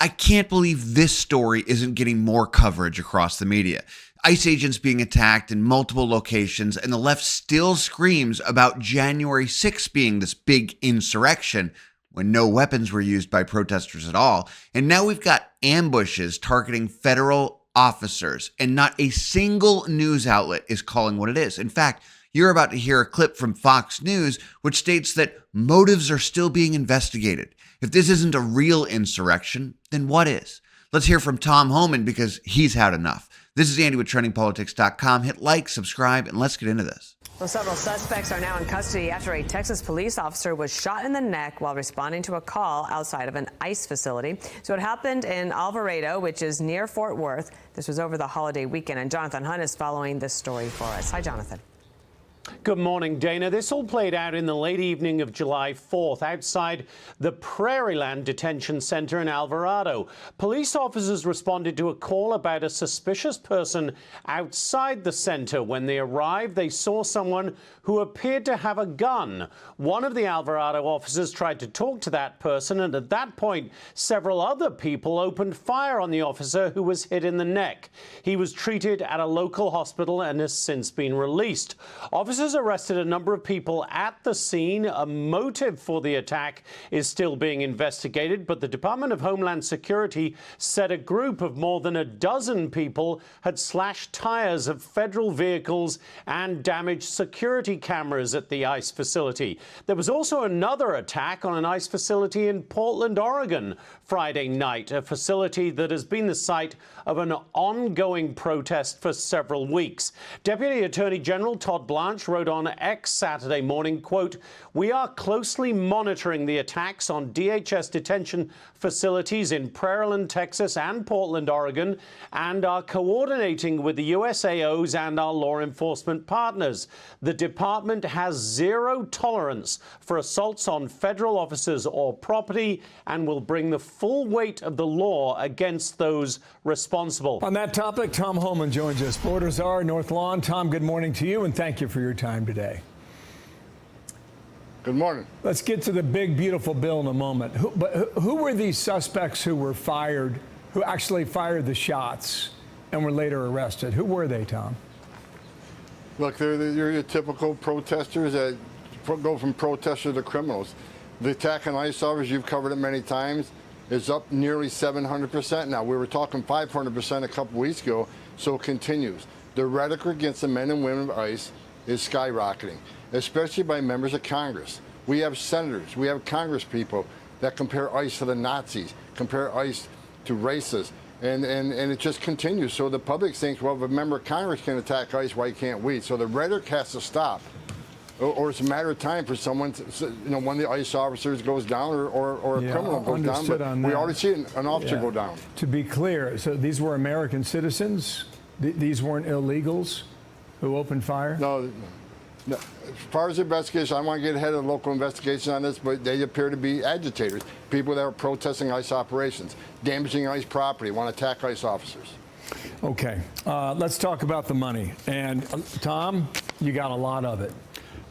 I can't believe this story isn't getting more coverage across the media. ICE agents being attacked in multiple locations, and the left still screams about January 6th being this big insurrection when no weapons were used by protesters at all. And now we've got ambushes targeting federal officers, and not a single news outlet is calling what it is. In fact, you're about to hear a clip from Fox News, which states that motives are still being investigated. If this isn't a real insurrection, then what is? Let's hear from Tom Homan because he's had enough. This is Andy with TrendingPolitics.com. Hit like, subscribe, and let's get into this. Well, several suspects are now in custody after a Texas police officer was shot in the neck while responding to a call outside of an ICE facility. So it happened in Alvarado, which is near Fort Worth. This was over the holiday weekend, and Jonathan Hunt is following this story for us. Hi, Jonathan. Good morning, Dana. This all played out in the late evening of July 4th outside the Prairieland Detention Center in Alvarado. Police officers responded to a call about a suspicious person outside the center. When they arrived, they saw someone who appeared to have a gun. One of the Alvarado officers tried to talk to that person, and at that point, several other people opened fire on the officer who was hit in the neck. He was treated at a local hospital and has since been released. Officers arrested a number of people at the scene. A motive for the attack is still being investigated, but the Department of Homeland Security said a group of more than a dozen people had slashed tires of federal vehicles and damaged security cameras at the ICE facility. There was also another attack on an ICE facility in Portland, Oregon, Friday night, a facility that has been the site of an ongoing protest for several weeks. Deputy Attorney General Todd Blanche wrote on X Saturday morning, quote, "We are closely monitoring the attacks on DHS detention facilities in Prairieland, Texas and Portland, Oregon, and are coordinating with the USAOs and our law enforcement partners. The department has zero tolerance for assaults on federal officers or property and will bring the full weight of the law against those responsible." On that topic, Tom Homan joins us. Borders are North Lawn. Tom, good morning to you, and thank you for your time today. Good morning. Let's get to the big, beautiful bill in a moment. Who were these suspects who were fired, who actually fired the shots and were later arrested? Who were they, Tom? Look, they're your typical protesters that go from protesters to criminals. The attack on ICE officers, you've covered it many times, is up nearly 700% now. We were talking 500% a couple weeks ago, so it continues. The rhetoric against the men and women of ICE is skyrocketing, especially by members of Congress. We have senators, we have Congress people that compare ICE to the Nazis, compare ICE to racists, and it just continues. So the public thinks, well, if a member of Congress can attack ICE, why can't we? So the rhetoric has to stop, or it's a matter of time for someone to, one of the ICE officers goes down or a criminal goes down. But we already see an officer go down. To be clear, so these were American citizens? These weren't illegals who opened fire? No. As far as the investigation, I want to get ahead of the local investigation on this, but they appear to be agitators, people that are protesting ICE operations, damaging ICE property, want to attack ICE officers. Okay, let's talk about the money. And Tom, you got a lot of it.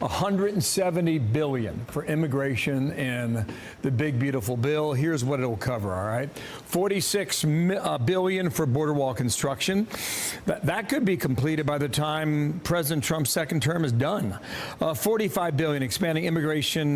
$170 billion for immigration in the big beautiful bill. Here's what it'll cover, all right? $46 billion for border wall construction. That could be completed by the time President Trump's second term is done. $45 billion expanding immigration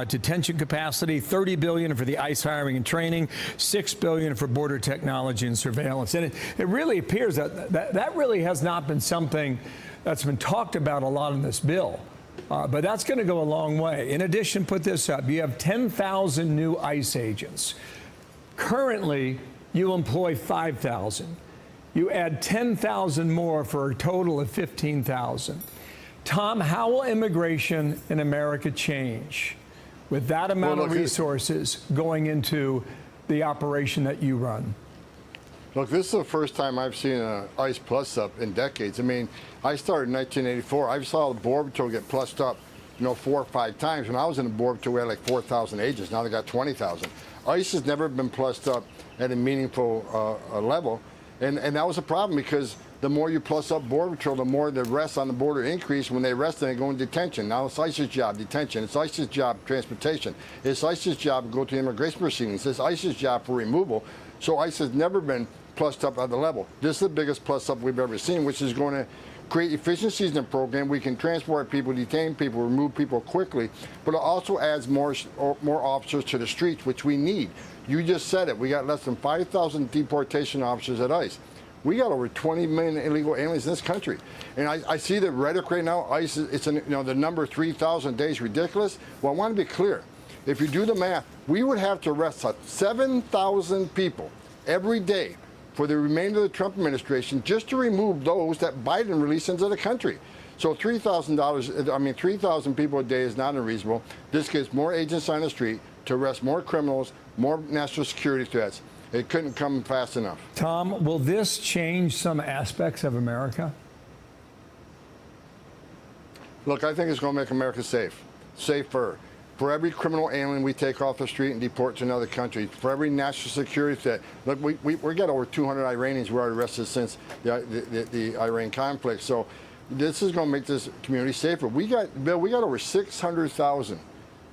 detention capacity. $30 billion for the ICE hiring and training. $6 billion for border technology and surveillance. And it really appears that really has not been something that's been talked about a lot in this bill. But that's going to go a long way. In addition, put this up. You have 10,000 new ICE agents. Currently, you employ 5,000. You add 10,000 more for a total of 15,000. Tom, how will immigration in America change with that amount of resources going into the operation that you run? Look, this is the first time I've seen an ICE plus up in decades. I mean, I started in 1984. I saw the Border Patrol get plussed up, 4 or 5 times. When I was in the Border Patrol, we had like 4,000 agents. Now they got 20,000. ICE has never been plussed up at a meaningful level. And that was a problem because The more you plus up Border Patrol, the more the arrests on the border increase. When they arrest them, they go in detention. Now it's ICE's job, detention. It's ICE's job, transportation. It's ICE's job to go to immigration proceedings. It's ICE's job for removal. So ICE has never been plussed up at the level. This is the biggest plus up we've ever seen, which is going to create efficiencies in the program. We can transport people, detain people, remove people quickly, but it also adds more officers to the streets, which we need. You just said it. We got less than 5,000 deportation officers at ICE. We got over 20 million illegal aliens in this country. And I see the rhetoric right now, ICE, the number 3,000 a day is ridiculous. Well, I want to be clear. If you do the math, we would have to arrest 7,000 people every day for the remainder of the Trump administration just to remove those that Biden released into the country. So $3,000 people a day is not unreasonable. This gives more agents on the street to arrest more criminals, more national security threats. It couldn't come fast enough. Tom, will this change some aspects of America? Look, I think it's going to make America safer. For every criminal alien we take off the street and deport to another country, for every national security threat, look, we got over 200 Iranians who are arrested since the Iran conflict. So this is going to make this community safer. Bill, we got over 600,000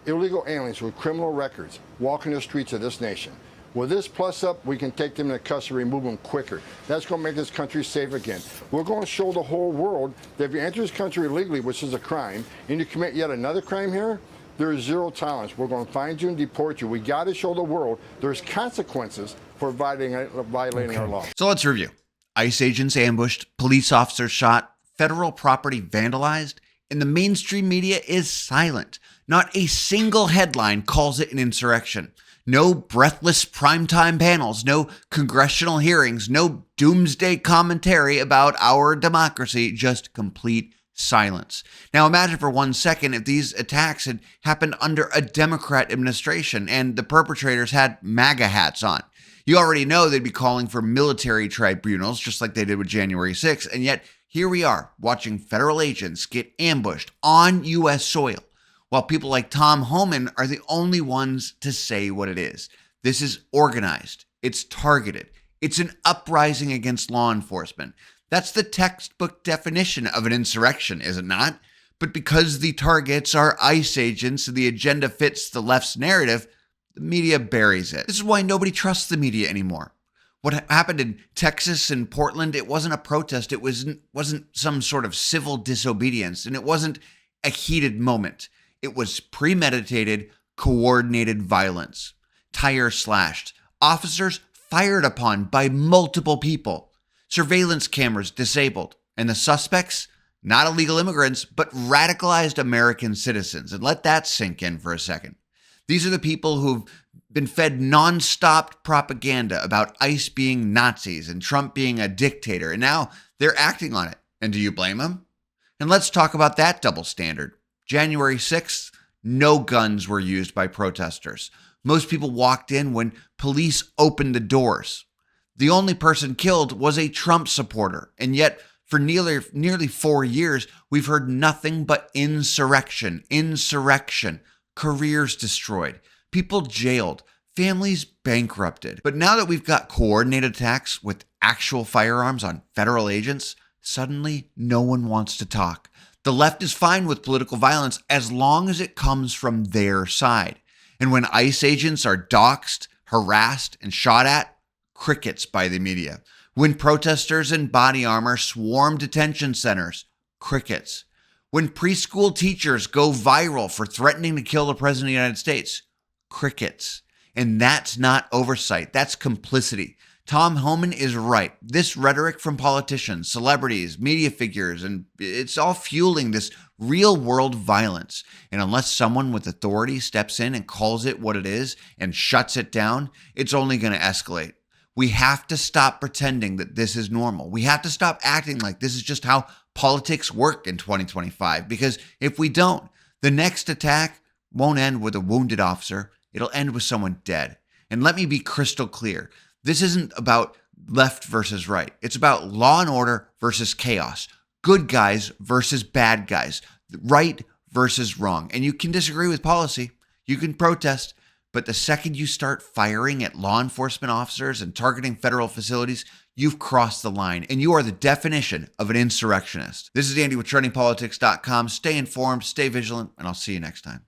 illegal aliens with criminal records walking the streets of this nation. With this plus up, we can take them into custody, remove them quicker. That's going to make this country safe again. We're going to show the whole world that if you enter this country illegally, which is a crime, and you commit yet another crime here, there is zero tolerance. We're going to find you and deport you. We got to show the world there's consequences for violating our law. So let's review. ICE agents ambushed, police officers shot, federal property vandalized, and the mainstream media is silent. Not a single headline calls it an insurrection. No breathless primetime panels, no congressional hearings, no doomsday commentary about our democracy, just complete silence. Now imagine for 1 second if these attacks had happened under a Democrat administration and the perpetrators had MAGA hats on. You already know they'd be calling for military tribunals, just like they did with January 6th, and yet here we are watching federal agents get ambushed on U.S. soil, while people like Tom Homan are the only ones to say what it is. This is organized. It's targeted. It's an uprising against law enforcement. That's the textbook definition of an insurrection, is it not? But because the targets are ICE agents and the agenda fits the left's narrative, the media buries it. This is why nobody trusts the media anymore. What happened in Texas and Portland, it wasn't a protest. It wasn't some sort of civil disobedience, and it wasn't a heated moment. It was premeditated, coordinated violence. Tires slashed. Officers fired upon by multiple people. Surveillance cameras disabled. And the suspects, not illegal immigrants, but radicalized American citizens. And let that sink in for a second. These are the people who've been fed nonstop propaganda about ICE being Nazis and Trump being a dictator. And now they're acting on it. And do you blame them? And let's talk about that double standard. January 6th, no guns were used by protesters. Most people walked in when police opened the doors. The only person killed was a Trump supporter. And yet, for nearly 4 years, we've heard nothing but insurrection, careers destroyed, people jailed, families bankrupted. But now that we've got coordinated attacks with actual firearms on federal agents, suddenly no one wants to talk. The left is fine with political violence as long as it comes from their side. And when ICE agents are doxxed, harassed, and shot at, crickets by the media. When protesters in body armor swarm detention centers, crickets. When preschool teachers go viral for threatening to kill the President of the United States, crickets. And that's not oversight, that's complicity. Tom Homan is right. This rhetoric from politicians, celebrities, media figures, and it's all fueling this real world violence. And unless someone with authority steps in and calls it what it is and shuts it down, it's only going to escalate. We have to stop pretending that this is normal. We have to stop acting like this is just how politics work in 2025. Because if we don't, the next attack won't end with a wounded officer. It'll end with someone dead. And let me be crystal clear. This isn't about left versus right. It's about law and order versus chaos. Good guys versus bad guys. Right versus wrong. And you can disagree with policy. You can protest. But the second you start firing at law enforcement officers and targeting federal facilities, you've crossed the line and you are the definition of an insurrectionist. This is Andy with TrendingPolitics.com. Stay informed, stay vigilant, and I'll see you next time.